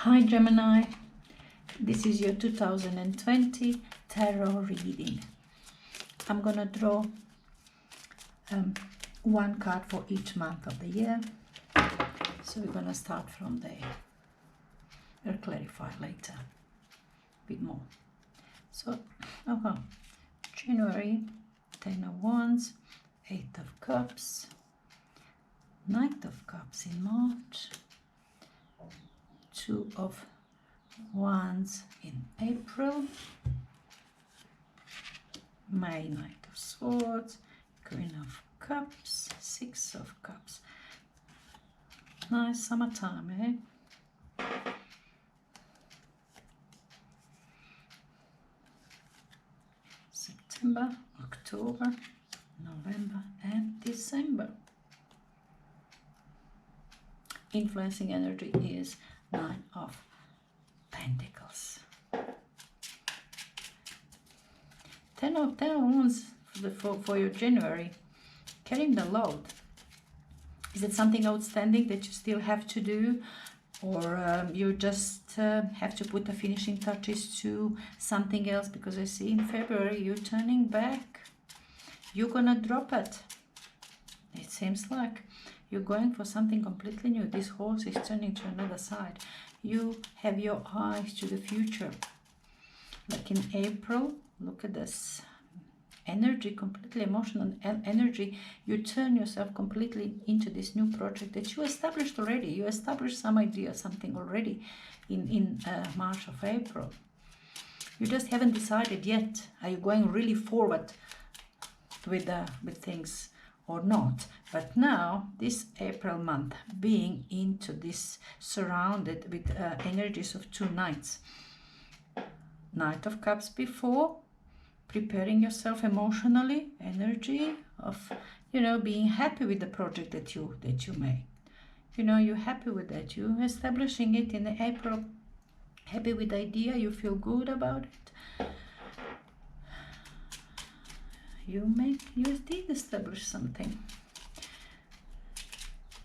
Hi Gemini, this is your 2020 tarot reading. I'm gonna draw one card for each month of the year. So we're gonna start from there. We'll clarify later a bit more. So, January, 10 of Wands, 8 of Cups, Knight of Cups in March, 2 of Wands in April, May, Knight of Swords, Queen of Cups, 6 of Cups. Nice summertime, eh? September, October, November and December. Influencing energy is 9 of Pentacles. 10 of Wands for your January. Carrying the load. Is it something outstanding that you still have to do? Or you just have to put the finishing touches to something else? Because I see in February you're turning back. You're gonna drop it. It seems like you're going for something completely new. This horse is turning to another side. You have your eyes to the future. Like in April, look at this. Energy, completely emotional energy. You turn yourself completely into this new project that you established already. You established some idea, something already in March or April. You just haven't decided yet. Are you going really forward with things or not? But now, this April month, being into this, surrounded with energies of 2 knights. Knight of Cups before, preparing yourself emotionally, energy of, being happy with the project that you made. You're happy with that. You're establishing it in April, happy with the idea, you feel good about it. You did establish something.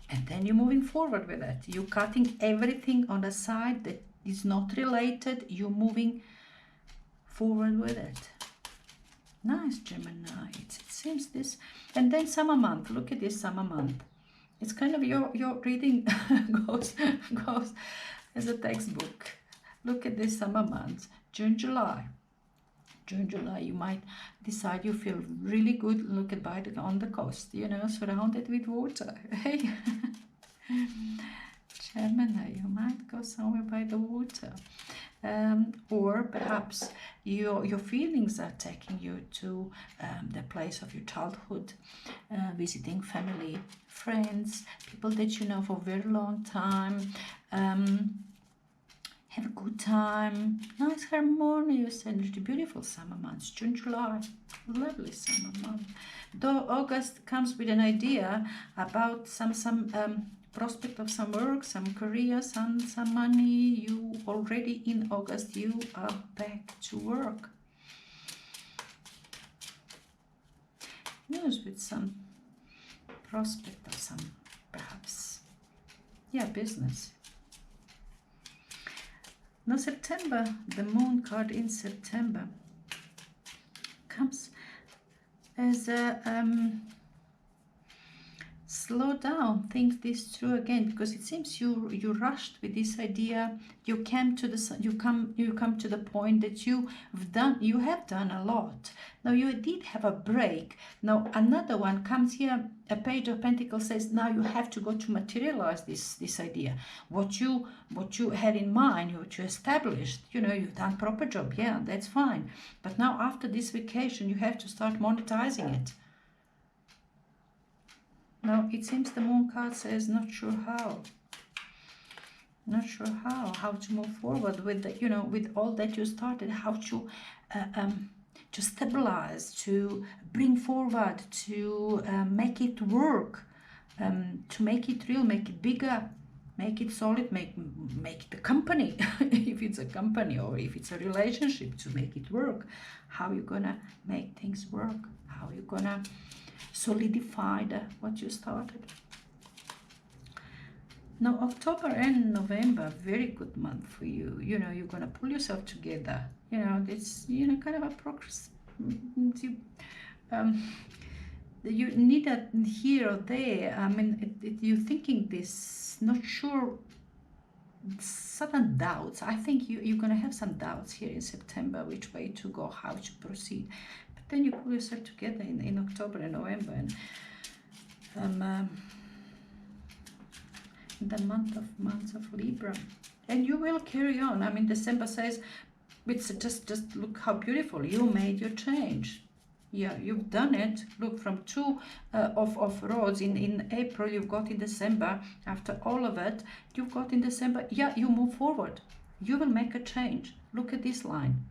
And then you're moving forward with it. You're cutting everything on the side that is not related. You're moving forward with it. Nice, Gemini. It seems this. And then summer month. Look at this summer month. It's kind of your reading goes as a textbook. Look at this summer month. June, July. June, July, you might decide you feel really good. Look at on the coast, surrounded with water. Hey, Gemini, you might go somewhere by the water. Or perhaps your feelings are taking you to the place of your childhood, visiting family, friends, people that you know for a very long time. Have a good time, nice harmonious energy, beautiful summer months, June, July, lovely summer month. Though August comes with an idea about some prospect of some work, some career, some money. You already in August, you are back to work. News with some prospect of some, perhaps, business. Now September, the moon card in September comes as a slow down, think this through again, because it seems you rushed with this idea. You come to the point that you have done a lot. Now you did have a break. Now another one comes here. A Page of Pentacles says now you have to go to materialize this idea. What you had in mind, what you established. You've done proper job. Yeah, that's fine. But now after this vacation, you have to start monetizing it. Now it seems the moon card says not sure how to move forward with the, with all that you started, how to stabilize, to bring forward, to make it work, to make it real, make it bigger, make it solid, make it a company if it's a company, or if it's a relationship, to make it work. How you gonna make things work? How you gonna solidify what you started? No, October and November, very good month for you. You know, you're gonna pull yourself together. You know, it's, you know, kind of a progress. You, um, you need that here or there. I mean, you're thinking this, not sure, sudden doubts. I think you're gonna have some doubts here in September, which way to go, how to proceed. But then you pull yourself together in October and November, and the months of Libra, and you will carry on. I mean, December says, it's just look how beautiful you made your change. Yeah, you've done it. Look, from two of roads in April, you've got in December. After all of it, you've got in December. Yeah, you move forward. You will make a change. Look at this line.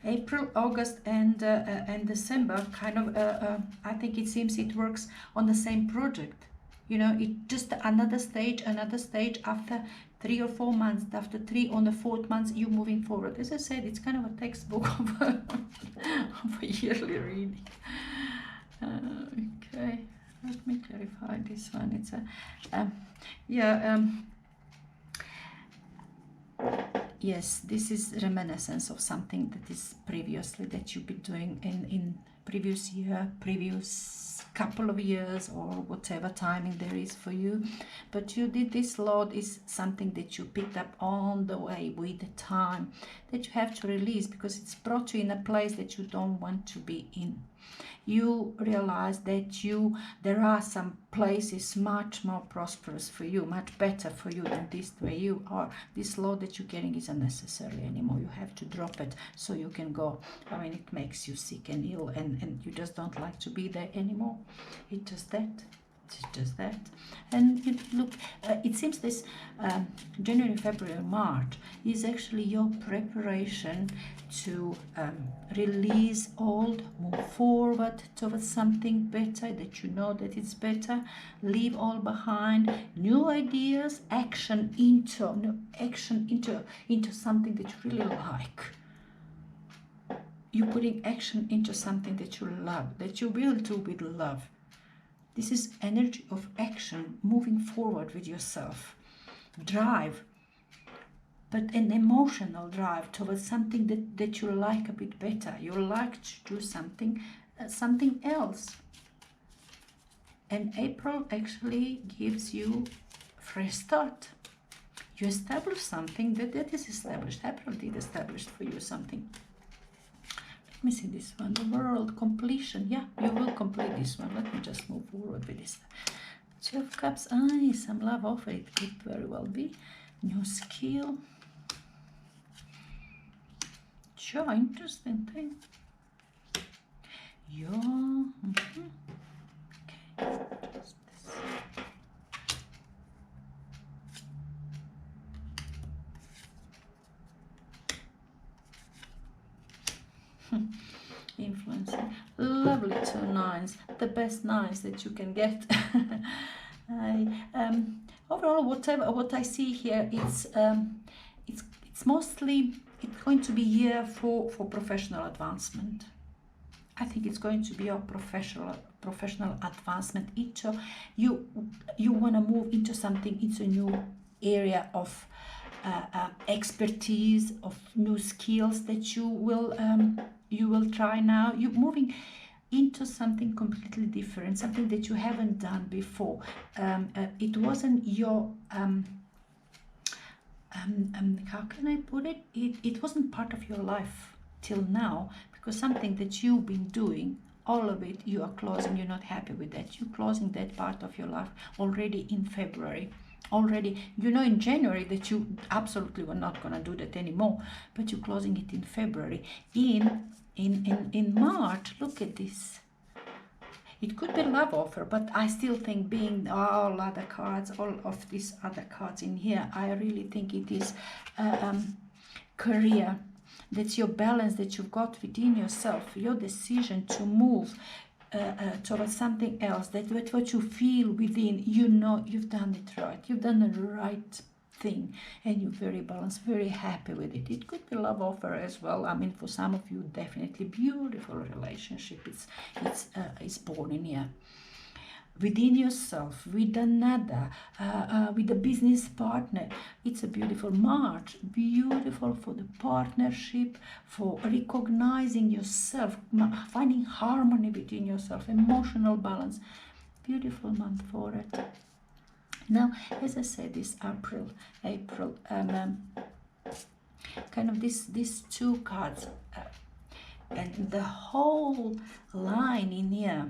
April, August, and December, kind of, I think it seems it works on the same project. You know, it just another stage. After 3 or 4 months, after 3 on the 4th month, you're moving forward. As I said, it's kind of a textbook of a yearly reading. Okay, let me clarify this one. It's a, yes, this is reminiscence of something that is previously that you've been doing in previous year, previous couple of years, or whatever timing there is for you. But you did this lot is something that you picked up on the way with the time, that you have to release because it's brought you in a place that you don't want to be in. You realize that there are some places much more prosperous for you, much better for you than this where you are. This load that you're getting is unnecessary anymore. You have to drop it so you can go. I mean, it makes you sick and ill, and you just don't like to be there anymore. It's just that. It's just that. And look, it seems this January, February, March is actually your preparation to release old, move forward towards something better, that you know that it's better, leave all behind, new ideas, action into something that you really like. You're putting action into something that you love, that you will do with love. This is energy of action, moving forward with yourself. Drive, but an emotional drive towards something that you like a bit better. You like to do something else. And April actually gives you a fresh start. You establish something that is established. April did establish for you something. Let me see this one, the world completion. Yeah, you will complete this one. Let me just move forward with this. Two of Cups, some love offer. It could very well be. New skill. Sure, interesting thing. Okay. Influencing. Lovely 2 9s, the best 9s that you can get. Overall, what I see here, it's mostly going to be here for professional advancement. I think it's going to be your professional advancement. You want to move into something, into a new area of expertise, of new skills that you will try now. You're moving into something completely different, something that you haven't done before. It wasn't your how can I put it? It wasn't part of your life till now, because something that you've been doing, all of it, you are closing. You're not happy with that. You're closing that part of your life already in February. Already, you know, in January that you absolutely were not going to do that anymore, but you're closing it in February. In March, look at this. It could be love offer, but I still think, being all other cards, all of these other cards in here, I really think it is career. That's your balance that you've got within yourself, your decision to move towards something else, that what you feel within, you know you've done it right, you've done the right thing, and you're very balanced, very happy with it. It could be love offer as well. I mean, for some of you, definitely beautiful relationship. It's born in here. within yourself, with another, with a business partner. It's a beautiful March, beautiful for the partnership, for recognizing yourself, finding harmony between yourself, emotional balance. Beautiful month for it. Now, as I said, this April, kind of these two cards, and the whole line in here,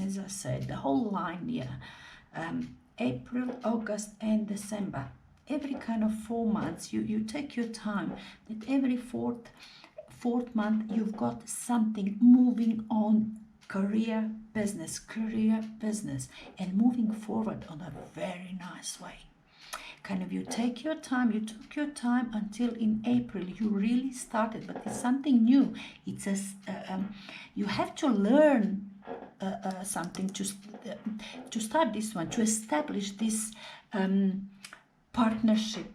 as I said, the whole line here, April, August, and December. Every kind of 4 months, you take your time. That every fourth month, you've got something moving on. Career, business, and moving forward on a very nice way. Kind of you took your time until in April you really started, but it's something new. It's you have to learn something to start this one, to establish this partnership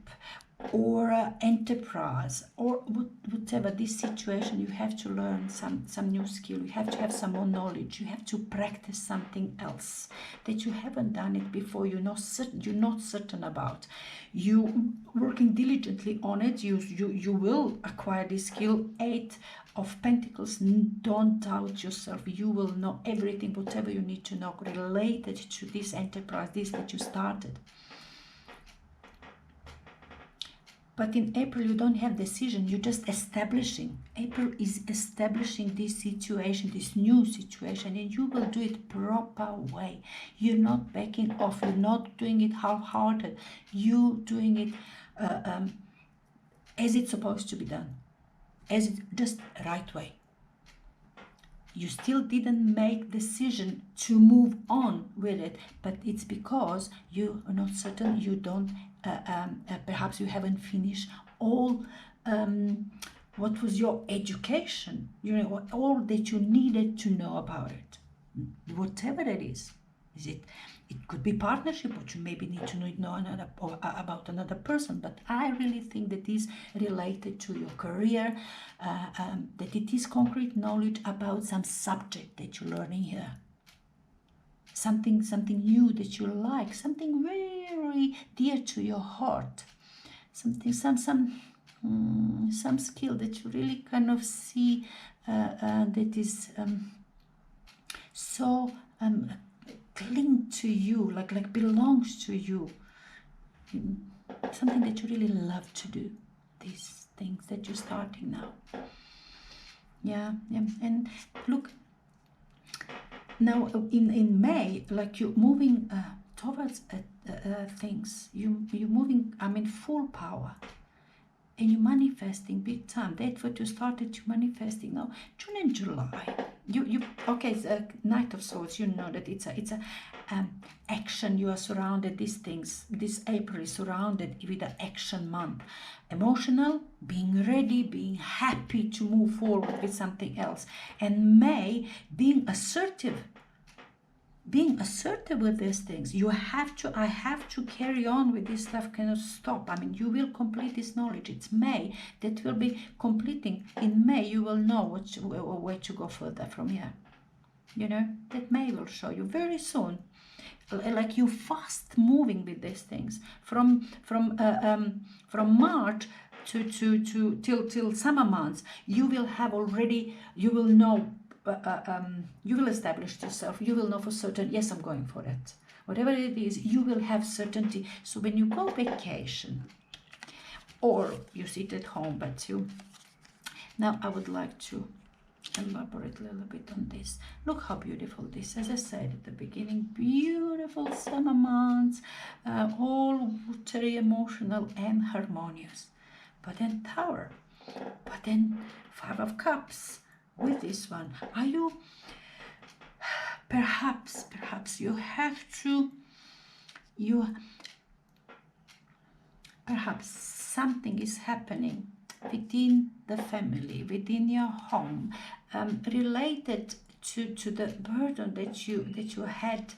or enterprise, or whatever this situation. You have to learn some new skill. You have to have some more knowledge. You have to practice something else that you haven't done it before. You're not certain about. You working diligently on it. You will acquire this skill. 8 of Pentacles. Don't doubt yourself. You will know everything, whatever you need to know related to this enterprise, this that you started. But in April, you don't have decision. You're just establishing. April is establishing this situation, this new situation, and you will do it proper way. You're not backing off. You're not doing it half-hearted. You're doing it as it's supposed to be done, as it just right way. You still didn't make decision to move on with it, but it's because you are not certain. You don't. Perhaps you haven't finished all what was your education, all that you needed to know about it, whatever it is it could be partnership, or you maybe need to know about another person, but I really think that is related to your career, that it is concrete knowledge about some subject that you're learning here. Something new that you like, something very dear to your heart, something, some skill that you really kind of see that is so cling to you, like belongs to you, something that you really love to do. These things that you're starting now. Yeah. And look. Now in May, like you're moving towards things, you're moving, full power, and you're manifesting big time. That's what you started to manifesting now. June and July, you okay? It's a Knight of Swords. You know that it's a action. You are surrounded. These things. This April is surrounded with an action month. Emotional, being ready, being happy to move forward with something else. And May, being assertive with these things. I have to carry on with this stuff, cannot stop. You will complete this knowledge. It's May that will be completing. In May, you will know where to go further from here. That May will show you very soon. Like you fast moving with these things from March till summer months. You will have already. You will know. You will establish yourself. You will know for certain. Yes, I'm going for it. Whatever it is, you will have certainty. So when you go vacation, or you sit at home, but now I would like to elaborate a little bit on this. Look how beautiful this, as I said at the beginning, beautiful summer months, all watery, emotional and harmonious. But then Tower, but then 5 of Cups with this one. Are you, perhaps you have to, perhaps something is happening within the family, within your home, related to the burden that you had,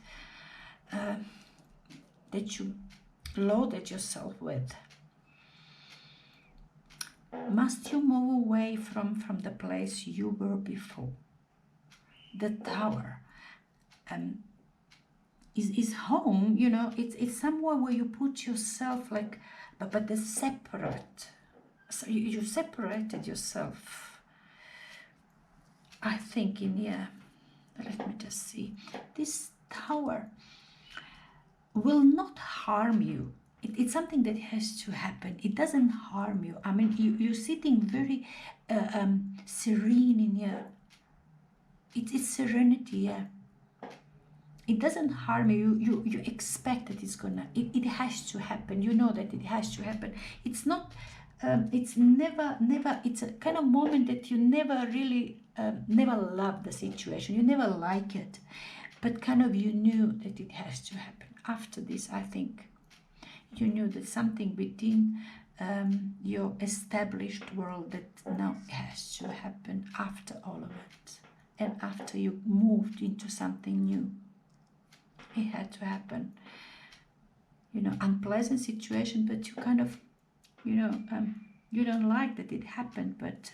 that you loaded yourself with. Must you move away from the place you were before? The Tower. is home, you know. It's somewhere where you put yourself like, but they're separate. So you separated yourself, I think, in here. Let me just see. This tower will not harm you. It's something that has to happen. It doesn't harm you. I mean, you're sitting very serene in here. It's serenity, yeah. It doesn't harm you. You expect that it's gonna. It has to happen. You know that it has to happen. It's not. It's never. It's a kind of moment that you never really, never love the situation. You never like it, but kind of you knew that it has to happen. After this, I think you knew that something within your established world that now has to happen after all of it, and after you moved into something new. It had to happen. You know, unpleasant situation, but you kind of, you know, you don't like that it happened, but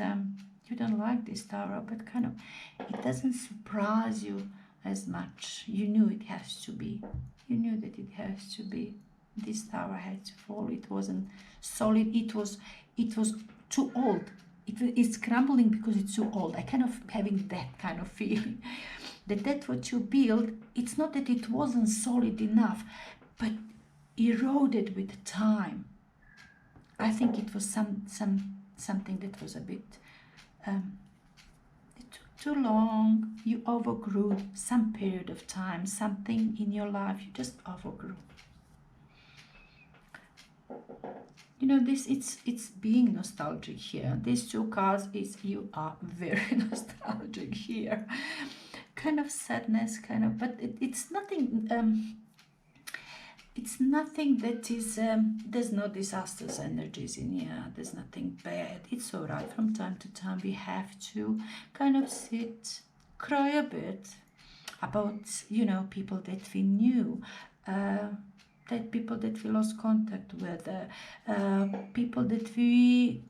you don't like this tower, but kind of, it doesn't surprise you as much. You knew it has to be. You knew that it has to be. This tower had to fall. It wasn't solid. It was too old. It's crumbling because it's too old. I kind of having that kind of feeling. That what you build, it's not that it wasn't solid enough, but eroded with time. I think it was something that was a bit, it took too long. You overgrew some period of time, something in your life you just overgrew. You know, this it's being nostalgic here. These two cards is you are very nostalgic here. Kind of sadness, kind of, but it's nothing. It's nothing that is. There's no disasters energies in here. There's nothing bad. It's all right. From time to time, we have to kind of sit, cry a bit about, you know, people that we knew. That people that we lost contact with, people that we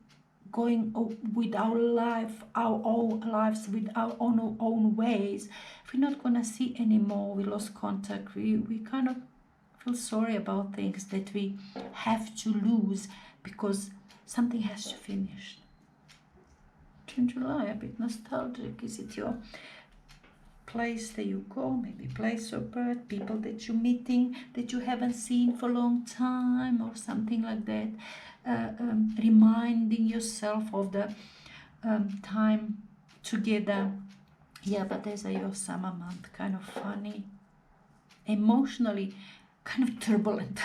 going with our life, our own lives, with our own ways. We're not gonna see anymore. We lost contact. We kind of feel sorry about things that we have to lose because something has to finish. June, July, a bit nostalgic. Is it your place that you go, maybe place of birth, people that you're meeting that you haven't seen for a long time, or something like that, reminding yourself of the time together. Yeah, but there's your summer month, kind of funny, emotionally kind of turbulent.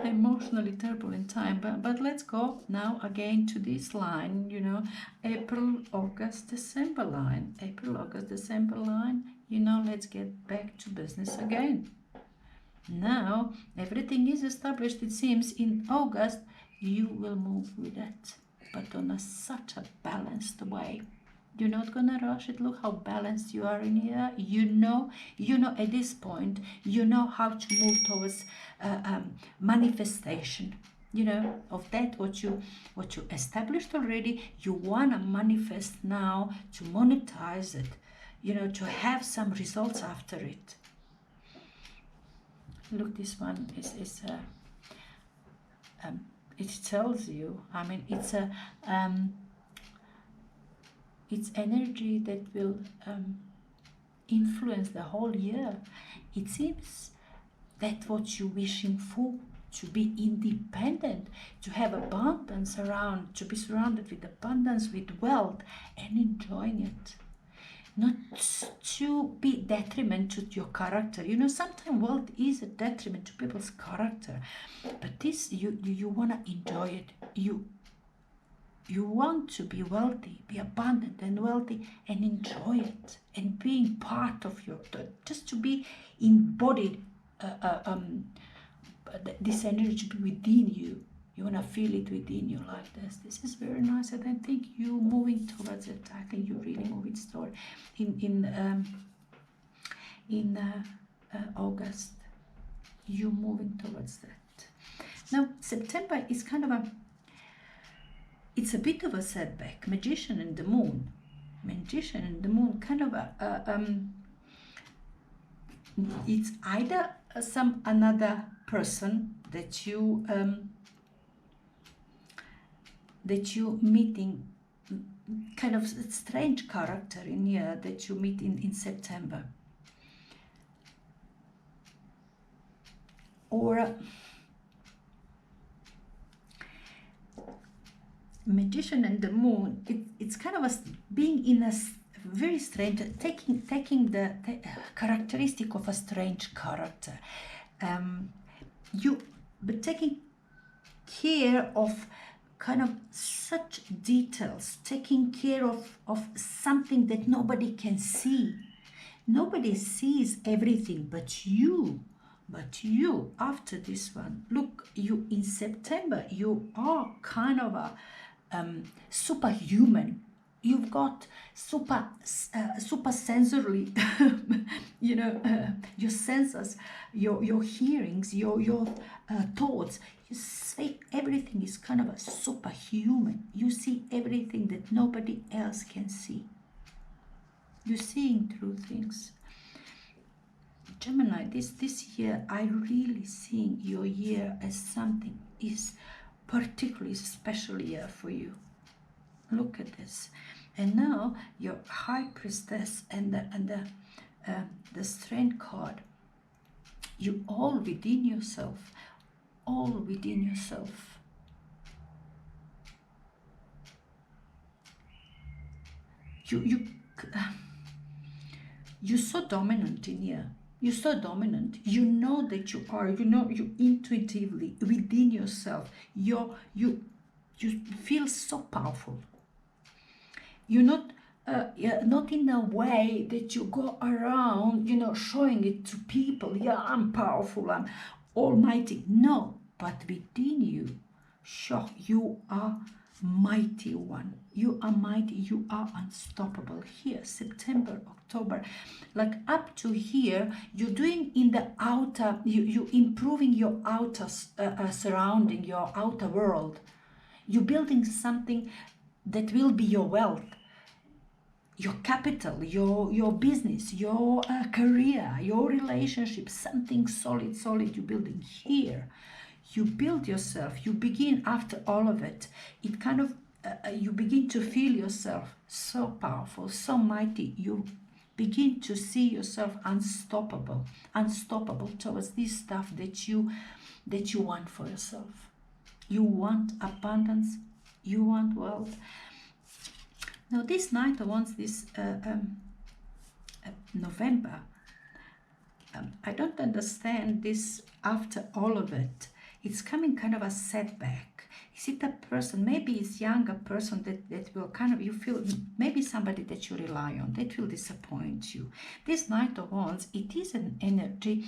Emotionally turbulent time, but let's go now again to this line, you know, April, August, December line. April, August, December line, you know, let's get back to business again. Now everything is established. It seems in August you will move with it, but on such a balanced way. You're not gonna rush it. Look how balanced you are in here. You know at this point, you know how to move towards manifestation, you know, of that what you established already. You wanna manifest now, to monetize it, you know, to have some results after it. Look, this one is it tells you, I mean, it's a it's energy that will influence the whole year. It seems that what you're wishing for, to be independent, to have abundance around, to be surrounded with abundance, with wealth, and enjoying it. Not to be detriment to your character. You know, sometimes wealth is a detriment to people's character, but this, you want to enjoy it. You want to be wealthy, be abundant and wealthy, and enjoy it, and being part of your, just to be embodied, this energy within you. You want to feel it within you like this. This is very nice, and I think you moving towards it. I think you really moving toward in August. You moving towards that. Now September is kind of it's a bit of a setback. Magician and the Moon, kind of It's either some another person that you meeting, kind of strange character in here that you meet in September, or Magician and the Moon. It's kind of being in a very strange, taking the characteristic of a strange character, but taking care of kind of such details, taking care of something that nobody can see. Nobody sees everything but you. But you, after this one, look, you in September, you are kind of a superhuman. You've got super sensory, your senses, your hearings, your thoughts. You say everything is kind of a superhuman. You see everything that nobody else can see. You're seeing through things. Gemini, this year, I really seeing your year as something is particularly special year for you. Look at this. And now your High Priestess and the Strength card, you all within yourself, you're so dominant in here. You're so dominant. You know that you are. You know you intuitively within yourself. You feel so powerful. You're not in a way that you go around, showing it to people. Yeah, I'm powerful. I'm almighty. No, but within you, sure, you are mighty one. You are mighty. You are unstoppable. Here, September, October, like up to here, you're doing in the outer. You improving your outer surrounding, your outer world. You're building something that will be your wealth, your capital, your business, your career, your relationship, something solid you're building here. You build yourself, you begin after all of it. It kind of, you begin to feel yourself so powerful, so mighty. You begin to see yourself unstoppable towards this stuff that you want for yourself. You want abundance, you want wealth. Now this Knight of Wands, this November, I don't understand this after all of it. It's coming kind of a setback. Is it a person, maybe it's younger person that will kind of, you feel, maybe somebody that you rely on, that will disappoint you. This Knight of Wands, it is an energy,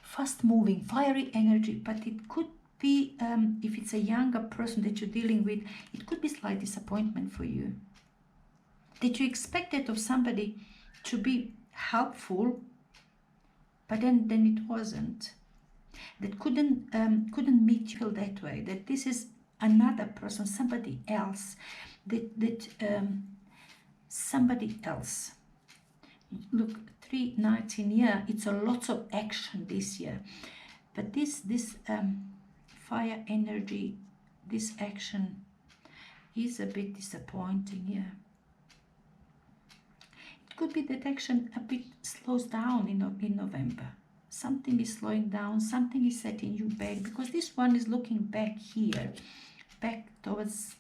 fast moving, fiery energy, but it could be, if it's a younger person that you're dealing with, it could be slight disappointment for you. That you expected of somebody to be helpful, but then it wasn't. That couldn't meet you that way. That this is another person, somebody else. Somebody else. Look, 3 nights in here. It's a lot of action this year, but this fire energy, this action is a bit disappointing here. It could be that action a bit slows down in November. Something is slowing down, something is setting you back, because this one is looking back here, back towards,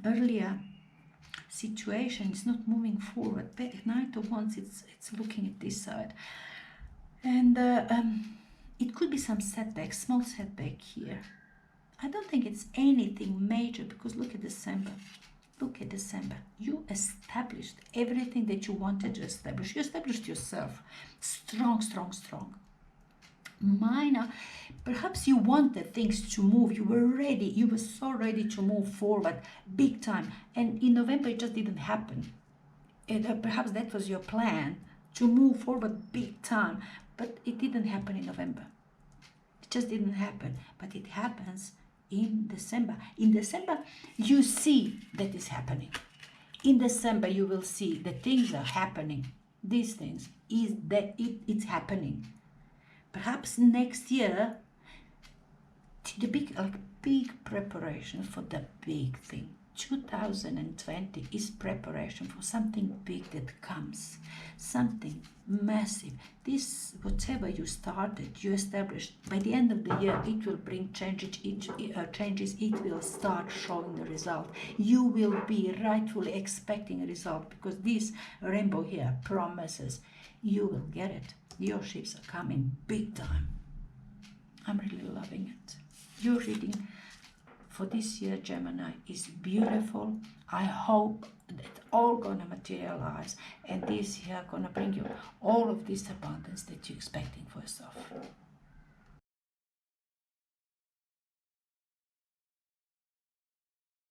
earlier situation. It's not moving forward. Back, Knight of Wands, it's looking at this side. And it could be some setback, small setback here. I don't think it's anything major, because look at December. Look at December. You established everything that you wanted to establish. You established yourself strong. Minor, perhaps you wanted things to move. You were ready. You were so ready to move forward big time. And in November, it just didn't happen. Perhaps that was your plan, to move forward big time. But it didn't happen in November. It just didn't happen. But it happens in December. In December, you see that is happening. In December, you will see that things are happening. these things, is that it's happening. Perhaps next year, the big preparation for the big thing. 2020 is preparation for something big that comes, something massive. This, whatever you started, you established, by the end of the year, it will bring changes, it will start showing the result. You will be rightfully expecting a result, because this rainbow here promises you will get it. Your shifts are coming big time. I'm really loving it. Your reading for this year, Gemini, is beautiful. I hope that all gonna materialize, and this year gonna bring you all of this abundance that you're expecting for yourself.